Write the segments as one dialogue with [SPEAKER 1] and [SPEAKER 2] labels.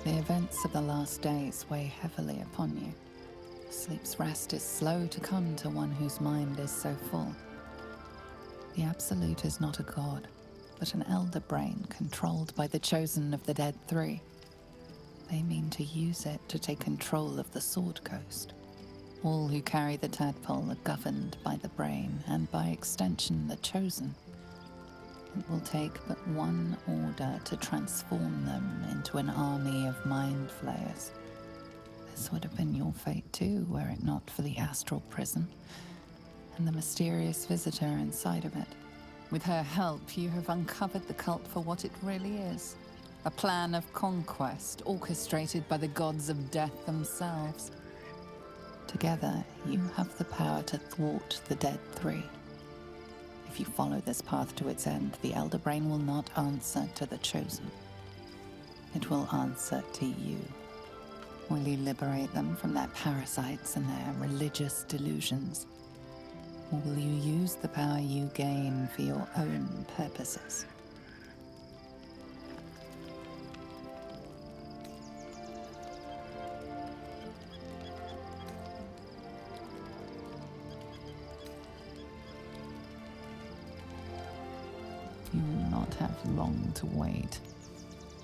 [SPEAKER 1] The events of the last days weigh heavily upon you. Sleep's rest is slow to come to one whose mind is so full. The Absolute is not a god, but an elder brain controlled by the chosen of the Dead Three. They mean to use it to take control of the Sword Coast. All who carry the tadpole are governed by the brain, and by extension the chosen. It will take but one order to transform them into an army of mind flayers. This would have been your fate too, were it not for the astral prison and the mysterious visitor inside of it. With her help, you have uncovered the cult for what it really is. A plan of conquest orchestrated by the gods of death themselves. Together, you have the power to thwart the Dead Three. If you follow this path to its end, the Elder Brain will not answer to the Chosen. It will answer to you. Will you liberate them from their parasites and their religious delusions? Or will you use the power you gain for your own purposes? You will not have long to wait.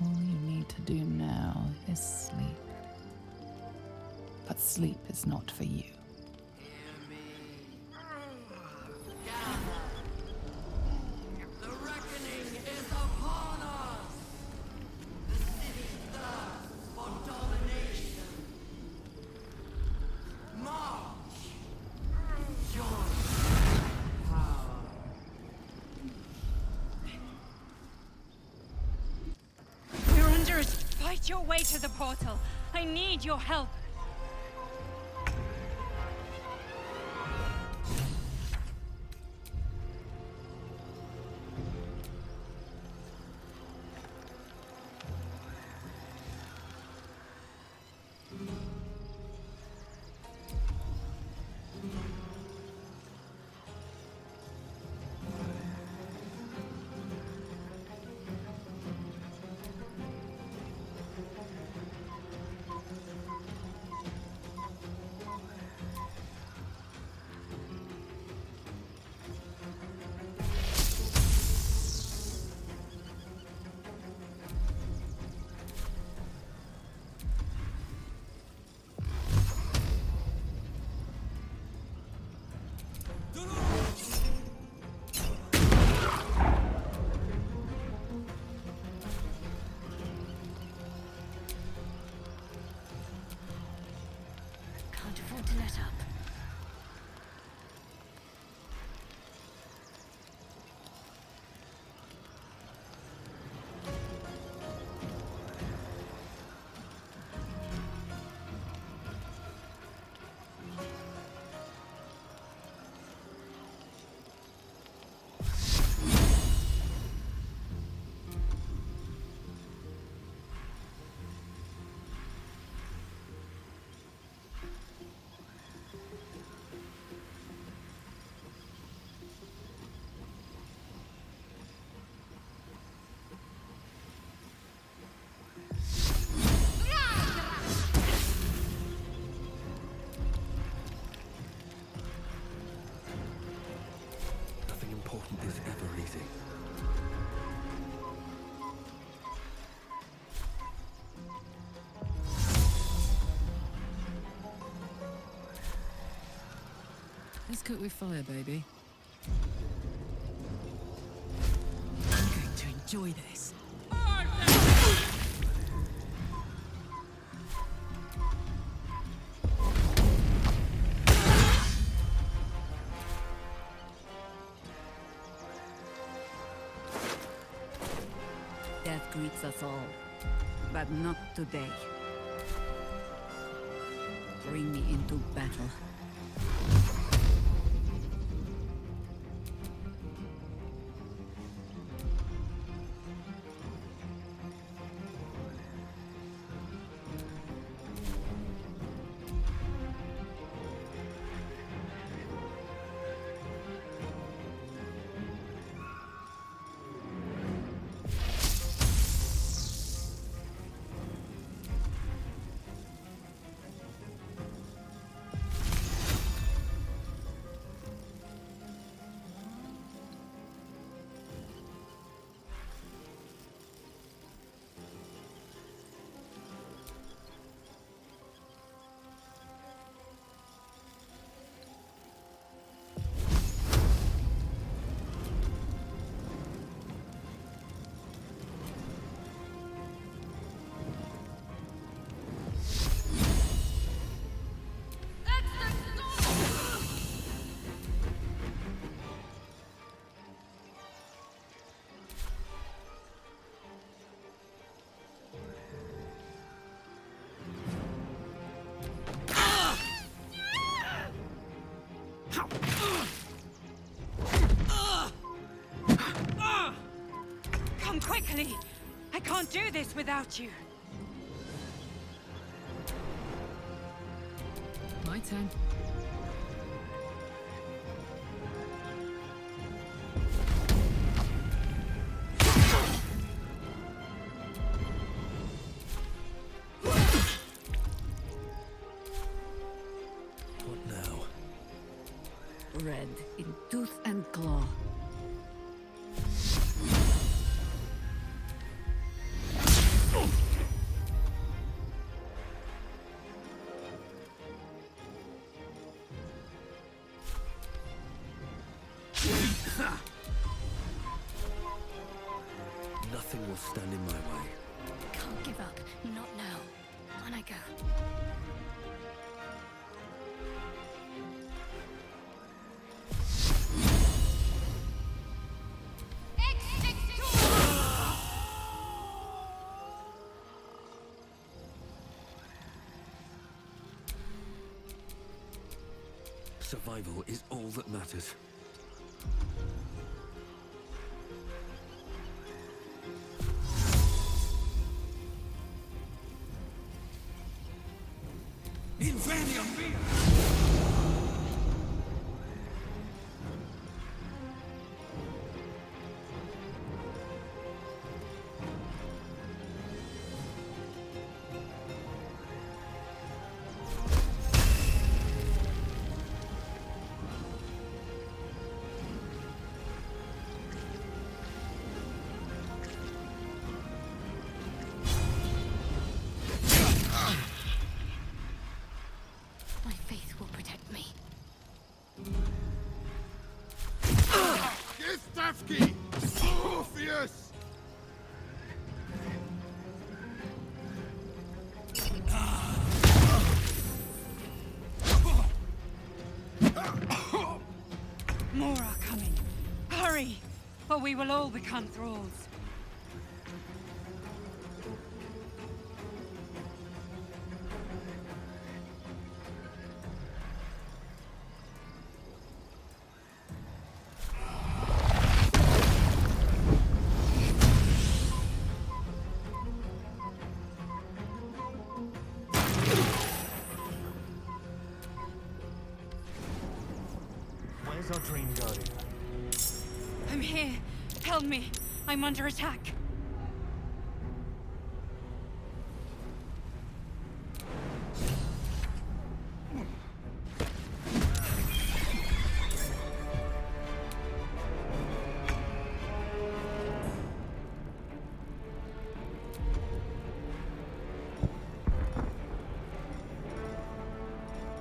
[SPEAKER 1] All you need to do now is sleep. But sleep is not for you.
[SPEAKER 2] The reckoning is upon us! The city thirsts for domination. March! Join power.
[SPEAKER 3] You're under it! Fight your way to the portal! I need your help!
[SPEAKER 4] Can't afford to let up.
[SPEAKER 5] Nothing important is ever easy.
[SPEAKER 6] Let's cook with fire, baby. I'm going to enjoy this.
[SPEAKER 7] Death greets us all, but not today. Bring me into battle.
[SPEAKER 3] Come quickly! I can't do this without you.
[SPEAKER 6] My turn.
[SPEAKER 5] What now?
[SPEAKER 7] Red in tooth and claw.
[SPEAKER 5] Nothing will stand in my way.
[SPEAKER 4] Can't give up. Not now. On I go.
[SPEAKER 5] Survival is all that matters.
[SPEAKER 2] Invenium via!
[SPEAKER 4] My faith will protect me.
[SPEAKER 8] Gistavki! Orpheus!
[SPEAKER 3] More are coming. Hurry, or we will all become thralls.
[SPEAKER 8] Where's our dream going?
[SPEAKER 3] I'm here. Help me. I'm under attack.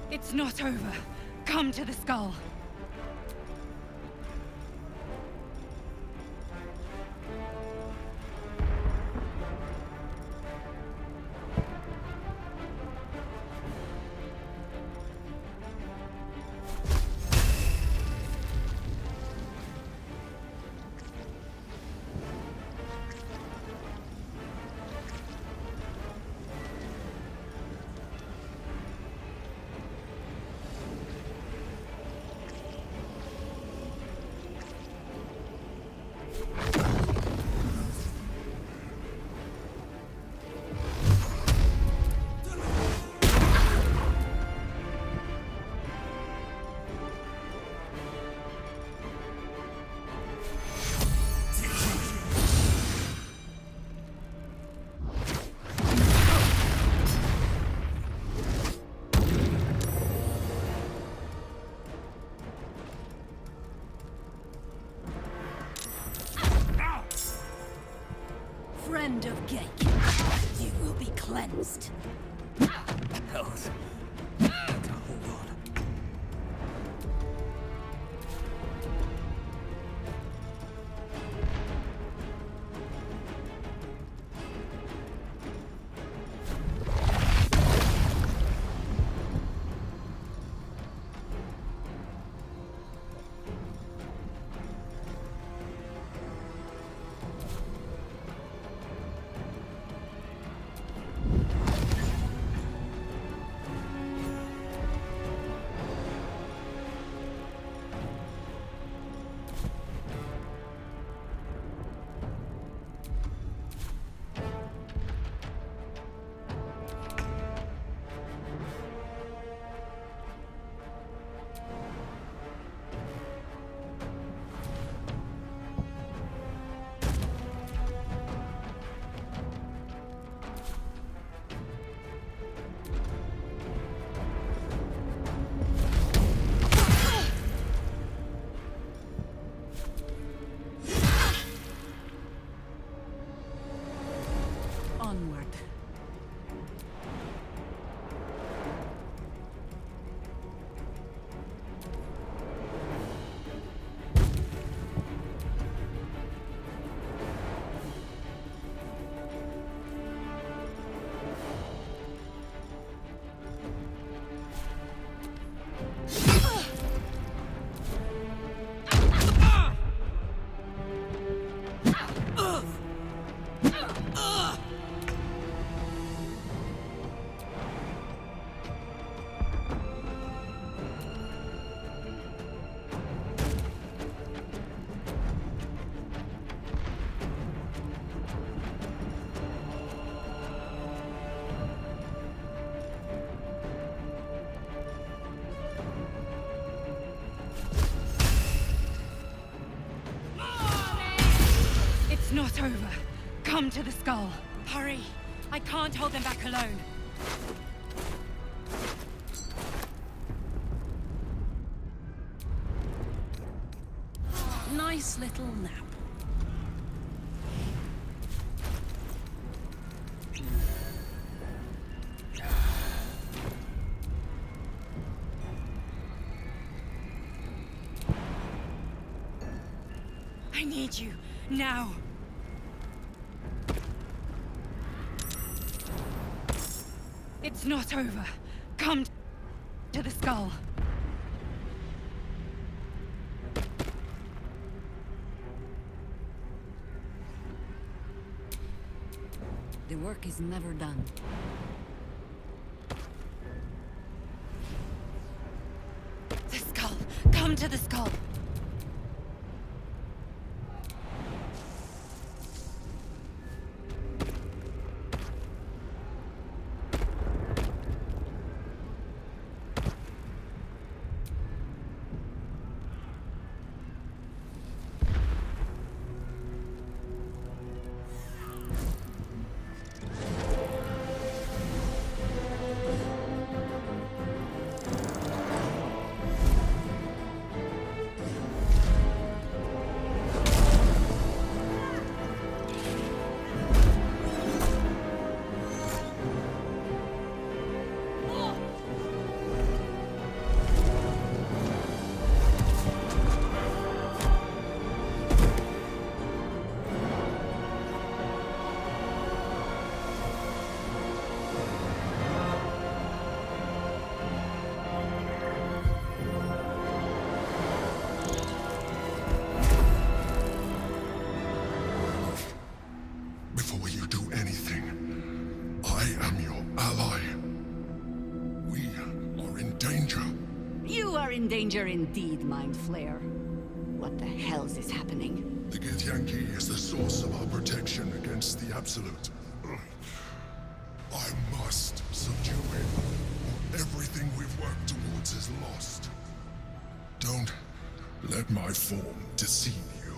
[SPEAKER 3] It's not over. Come to the skull.
[SPEAKER 4] Friend of Gate, you will be cleansed.
[SPEAKER 5] Hells. Better hold on.
[SPEAKER 3] It's not over. Come to the skull. Hurry. I can't hold them back alone.
[SPEAKER 6] Nice little nap.
[SPEAKER 3] I need you. Now. It's not over. Come to the skull.
[SPEAKER 7] The work is never done.
[SPEAKER 3] The skull. Come to the skull.
[SPEAKER 8] Before you do anything, I am your ally. We are in danger.
[SPEAKER 7] You are in danger indeed, Mind Flayer. What the hell's is happening?
[SPEAKER 8] The Githyanki is the source of our protection against the Absolute. I must subdue him, or everything we've worked towards is lost. Don't let my form deceive you.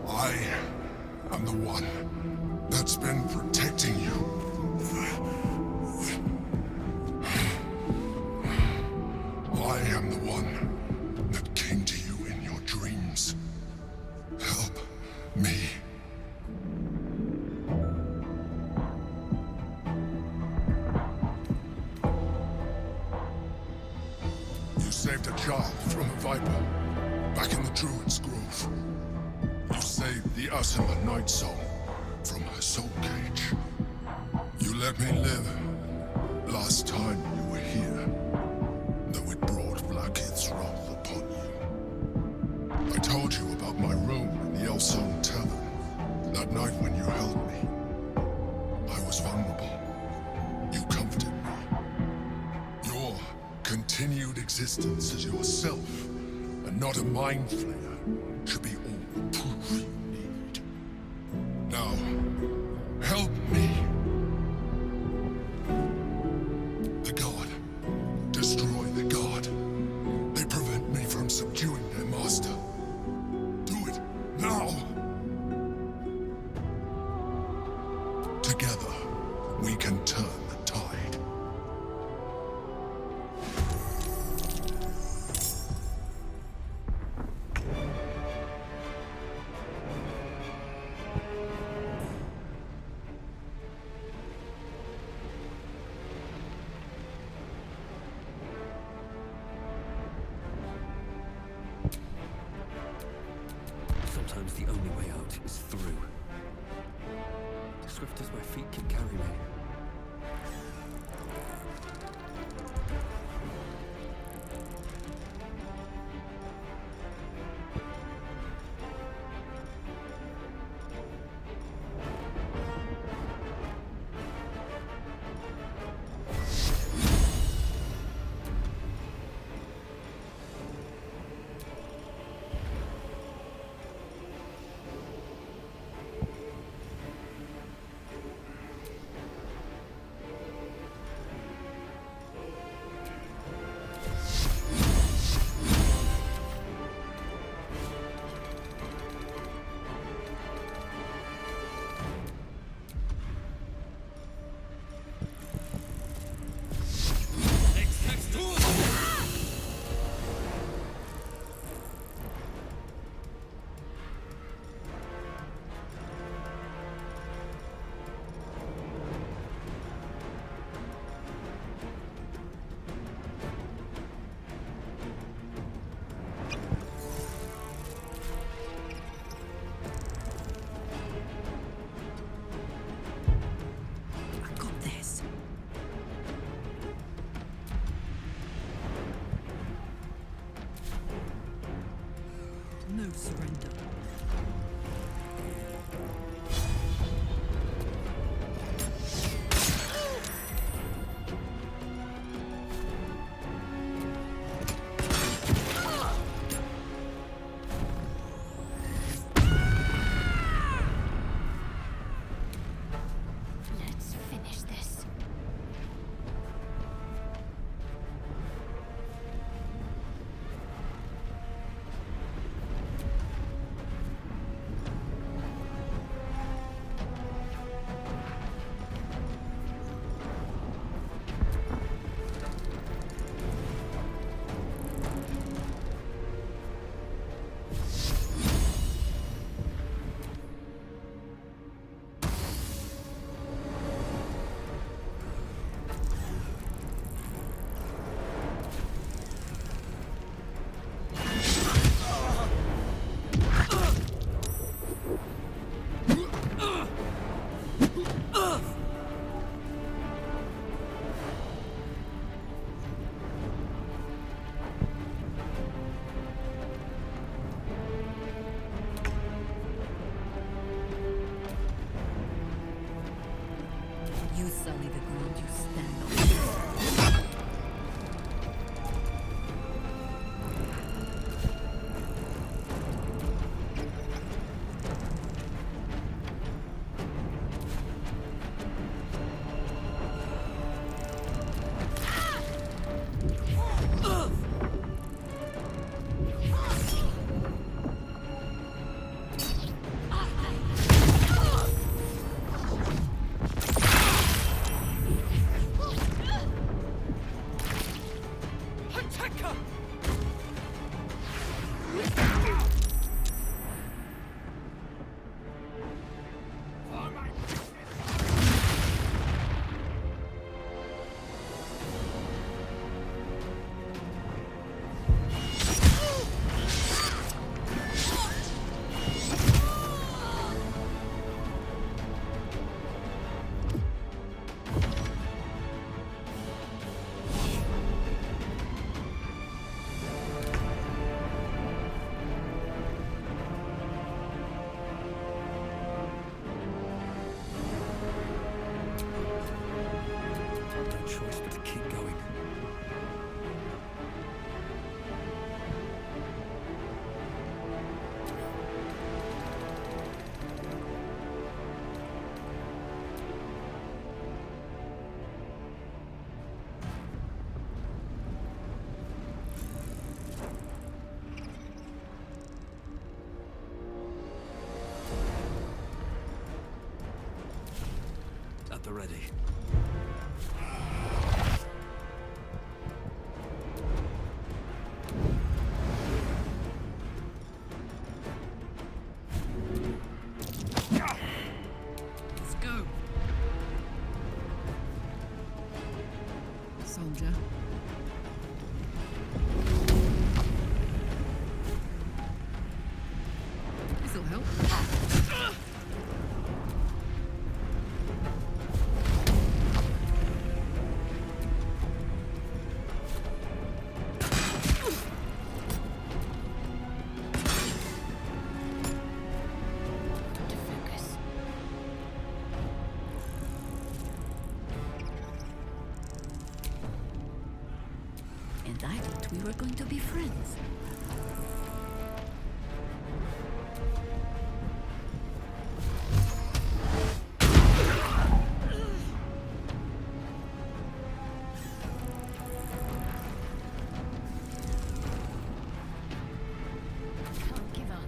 [SPEAKER 8] I am the one that's been protecting you. I am the one that came to you in your dreams. Help me. You saved a child from a viper back in the Druid's Grove. You saved the Ursula Night Song from her soul cage. You let me live last time you were here, though it brought Blackheath's wrath upon you. I told you about my room in the Elson Tavern that night when you held me. I was vulnerable. You comforted me. Your continued existence as yourself, and not a mind flayer, should be all the proof you need. Now, help me. The God. Destroy the God. They prevent me from subduing their master. Do it now. Together, we can turn the tide.
[SPEAKER 5] Sometimes the only way out is through. Swift as my feet can carry me.
[SPEAKER 6] No surrender.
[SPEAKER 4] Let's finish this.
[SPEAKER 7] You sully the ground you stand on.
[SPEAKER 5] No choice but to keep going. At the ready.
[SPEAKER 6] Let's go. Soldier. This'll help.
[SPEAKER 4] To focus.
[SPEAKER 7] And I thought we were going to be friends.
[SPEAKER 4] Can't give up.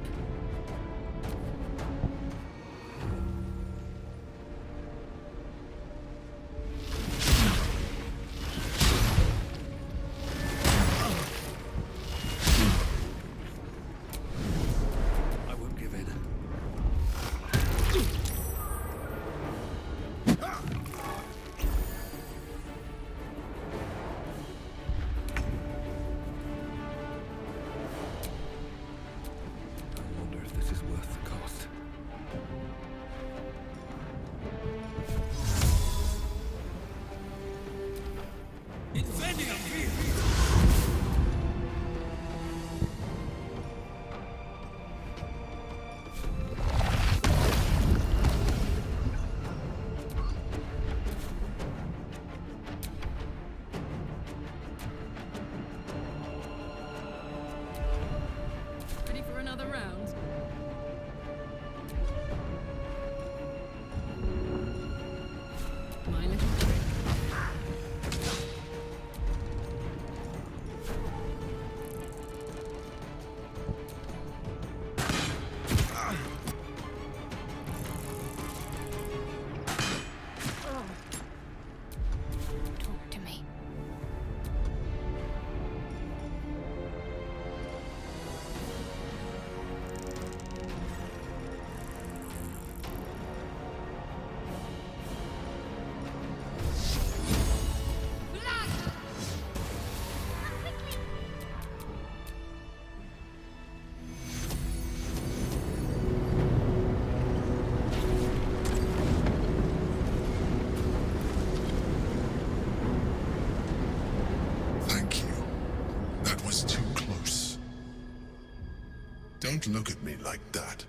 [SPEAKER 8] Don't look at me like that.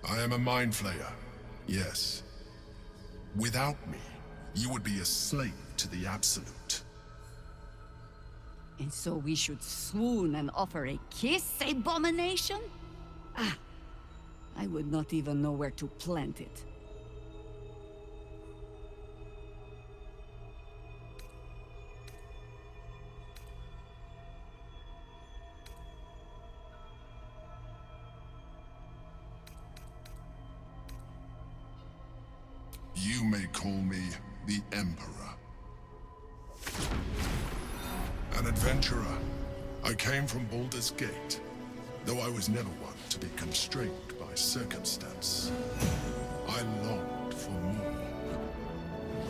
[SPEAKER 8] I am a mind flayer, yes. Without me, you would be a slave to the Absolute.
[SPEAKER 7] And so we should swoon and offer a kiss, abomination? Ah, I would not even know where to plant it.
[SPEAKER 8] You may call me the Emperor. An adventurer. I came from Baldur's Gate, though I was never one to be constrained by circumstance. I longed for more.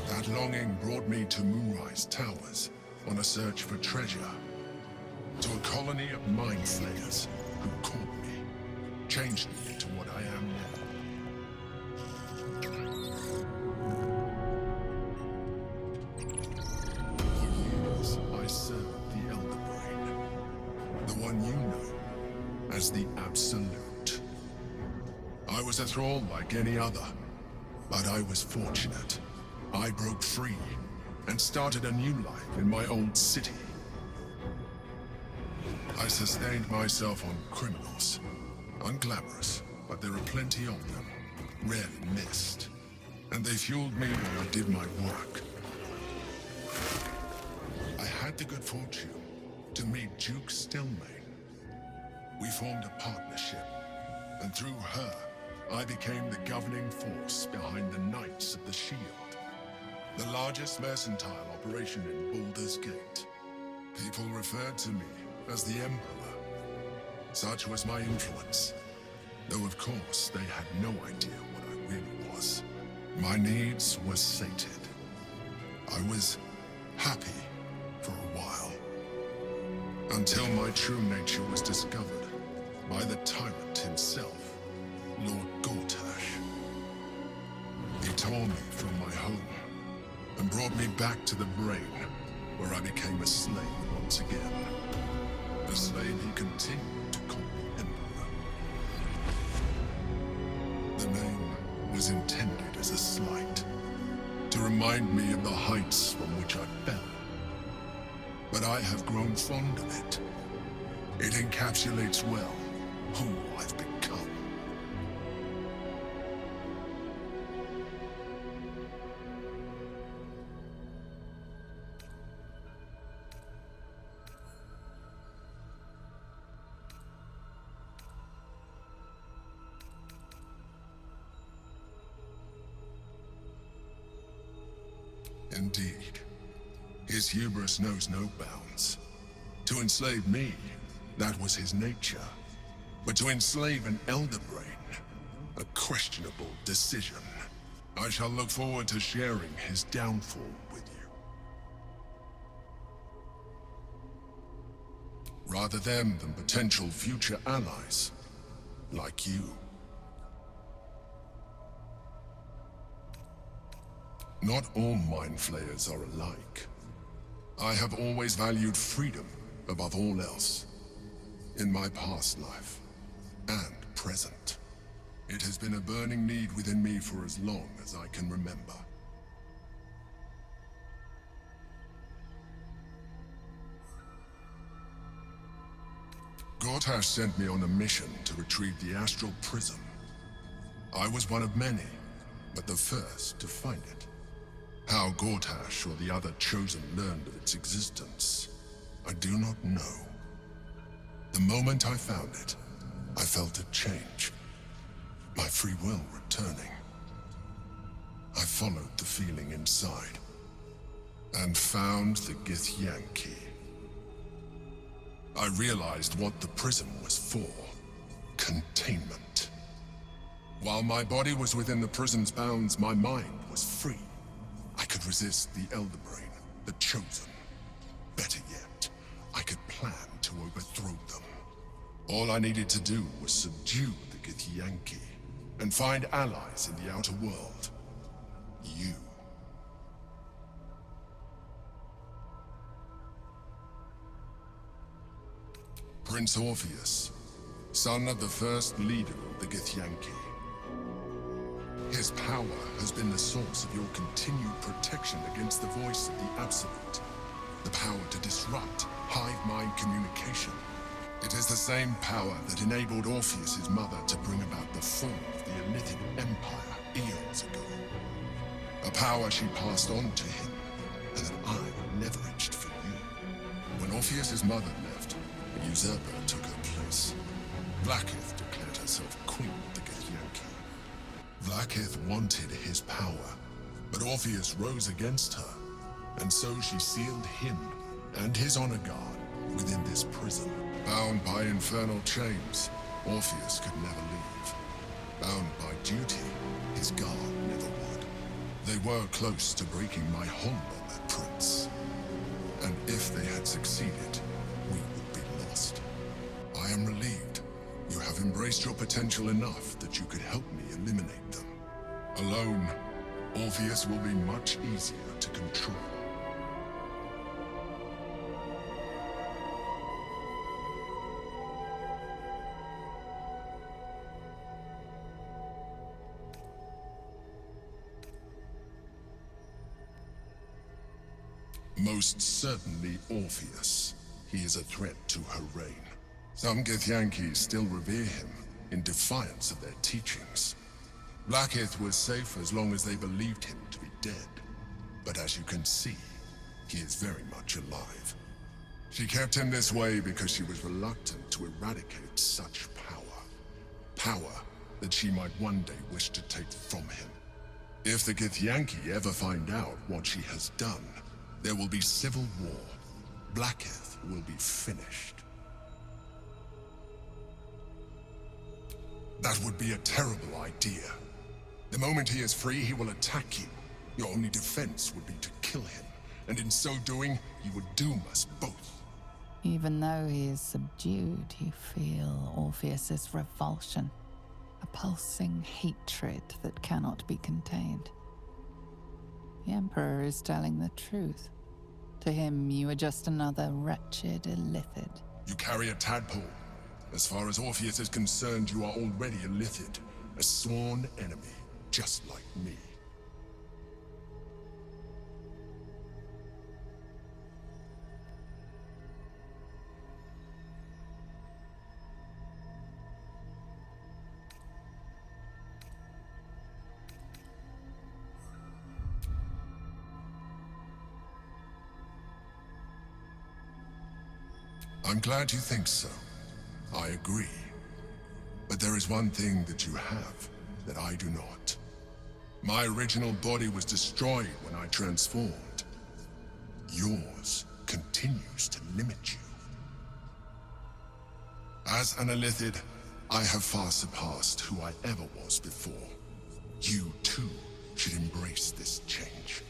[SPEAKER 8] That longing brought me to Moonrise Towers on a search for treasure. To a colony of mind flayers who caught me, changed me into what I am now. I served the Elder Brain, the one you know as the Absolute. I was a thrall like any other, but I was fortunate. I broke free and started a new life in my old city. I sustained myself on criminals. Unglamorous, but there are plenty of them, rarely missed. And they fueled me while I did my work. I had the good fortune to meet Duke Stillmain. We formed a partnership, and through her, I became the governing force behind the Knights of the Shield, the largest mercantile operation in Baldur's Gate. People referred to me as the Emperor. Such was my influence, though of course they had no idea what I really was. My needs were sated. I was happy for a while, until my true nature was discovered by the tyrant himself, Lord Gortash. He tore me from my home and brought me back to the Brain, where I became a slave once again. A slave he continued to call me Emperor. The name was intended as a slight, to remind me of the heights from which I fell. But I have grown fond of it. It encapsulates well who I've become. Indeed. His hubris knows no bounds. To enslave me, that was his nature. But to enslave an Elder Brain, a questionable decision. I shall look forward to sharing his downfall with you. Rather them than potential future allies, like you. Not all mind flayers are alike. I have always valued freedom above all else. In my past life, and present. It has been a burning need within me for as long as I can remember. Gortash sent me on a mission to retrieve the Astral Prism. I was one of many, but the first to find it. How Gortash or the other Chosen learned of its existence, I do not know. The moment I found it, I felt a change. My free will returning. I followed the feeling inside, and found the Githyanki. I realized what the prism was for. Containment. While my body was within the prism's bounds, my mind was free. I could resist the Elder Brain, the Chosen. Better yet, I could plan to overthrow them. All I needed to do was subdue the Githyanki, and find allies in the outer world. You. Prince Orpheus, son of the first leader of the Githyanki. His power has been the source of your continued protection against the voice of the Absolute. The power to disrupt hive mind communication. It is the same power that enabled Orpheus's mother to bring about the fall of the Elithian Empire eons ago. A power she passed on to him, and that I leveraged for you. When Orpheus's mother left, a usurper took her place. Blackith declared herself queen of the Githyanki. Blackith wanted his power, but Orpheus rose against her, and so she sealed him and his honor guard within this prison. Bound by infernal chains, Orpheus could never leave. Bound by duty, his guard never would. They were close to breaking my hold on that prince. And if they had succeeded, we would be lost. I am relieved. You have embraced your potential enough that you could help me eliminate them. Alone, Orpheus will be much easier to control. Most certainly Orpheus. He is a threat to her reign. Some Githyanki still revere him, in defiance of their teachings. Blackith was safe as long as they believed him to be dead. But as you can see, he is very much alive. She kept him this way because she was reluctant to eradicate such power. Power that she might one day wish to take from him. If the Githyanki ever find out what she has done, there will be civil war. Blackith will be finished. That would be a terrible idea. The moment he is free, he will attack you. Your only defense would be to kill him, and in so doing, he would doom us both.
[SPEAKER 1] Even though he is subdued, you feel Orpheus's revulsion, a pulsing hatred that cannot be contained. The Emperor is telling the truth. To him, you are just another wretched illithid.
[SPEAKER 8] You carry a tadpole. As far as Orpheus is concerned, you are already a illithid, a sworn enemy, just like me. I'm glad you think so. I agree. But there is one thing that you have that I do not. My original body was destroyed when I transformed. Yours continues to limit you. As an illithid, I have far surpassed who I ever was before. You too should embrace this change.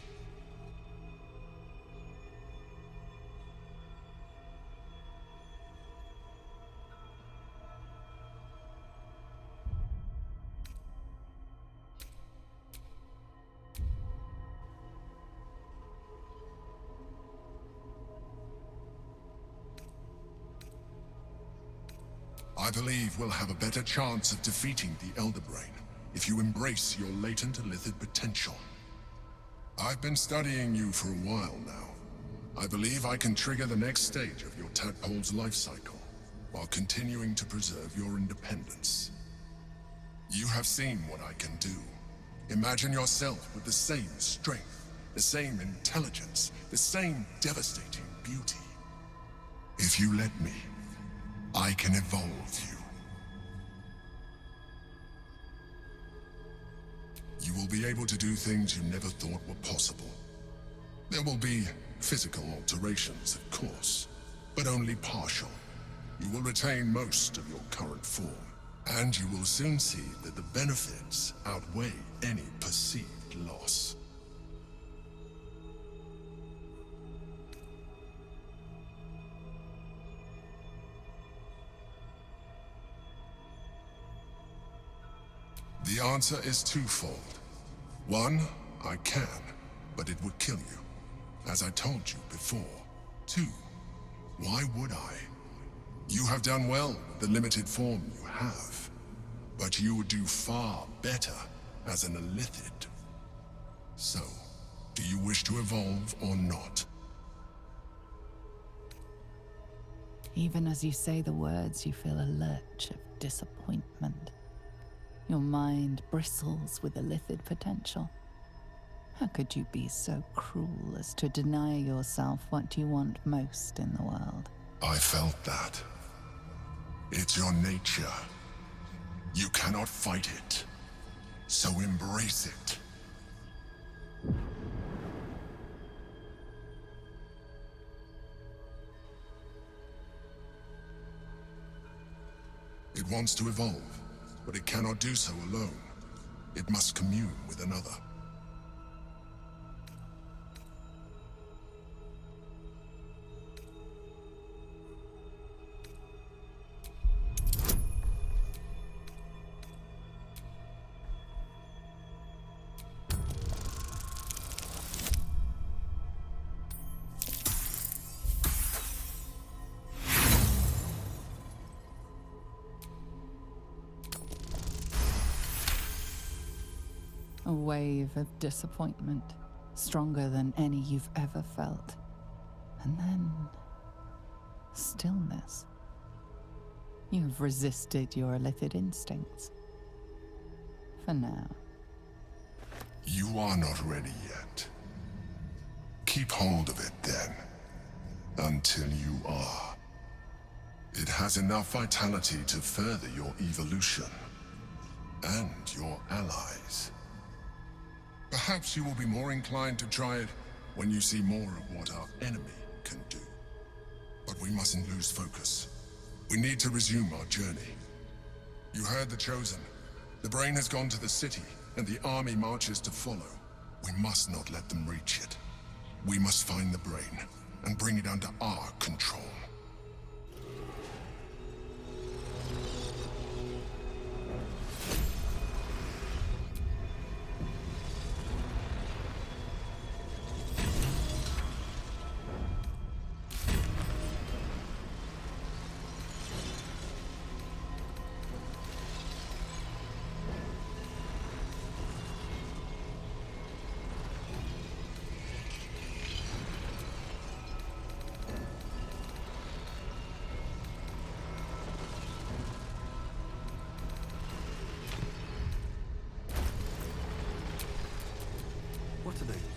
[SPEAKER 8] I believe we'll have a better chance of defeating the Elder Brain if you embrace your latent illithid potential. I've been studying you for a while now. I believe I can trigger the next stage of your tadpole's life cycle, while continuing to preserve your independence. You have seen what I can do. Imagine yourself with the same strength, the same intelligence, the same devastating beauty. If you let me, I can evolve you. You will be able to do things you never thought were possible. There will be physical alterations, of course, but only partial. You will retain most of your current form, and you will soon see that the benefits outweigh any perceived loss. The answer is twofold. One, I can, but it would kill you, as I told you before. Two, why would I? You have done well with the limited form you have, but you would do far better as an Illithid. So, do you wish to evolve or not?
[SPEAKER 1] Even as you say the words, you feel a lurch of disappointment. Your mind bristles with Illithid potential. How could you be so cruel as to deny yourself what you want most in the world?
[SPEAKER 8] I felt that. It's your nature. You cannot fight it. So embrace it. It wants to evolve, but it cannot do so alone. It must commune with another.
[SPEAKER 1] A wave of disappointment, stronger than any you've ever felt. And then, stillness. You've resisted your Illithid instincts. For now.
[SPEAKER 8] You are not ready yet. Keep hold of it then, until you are. It has enough vitality to further your evolution, and your allies. Perhaps you will be more inclined to try it when you see more of what our enemy can do. But we mustn't lose focus. We need to resume our journey. You heard the Chosen. The brain has gone to the city, and the army marches to follow. We must not let them reach it. We must find the brain, and bring it under our control.
[SPEAKER 5] What are they?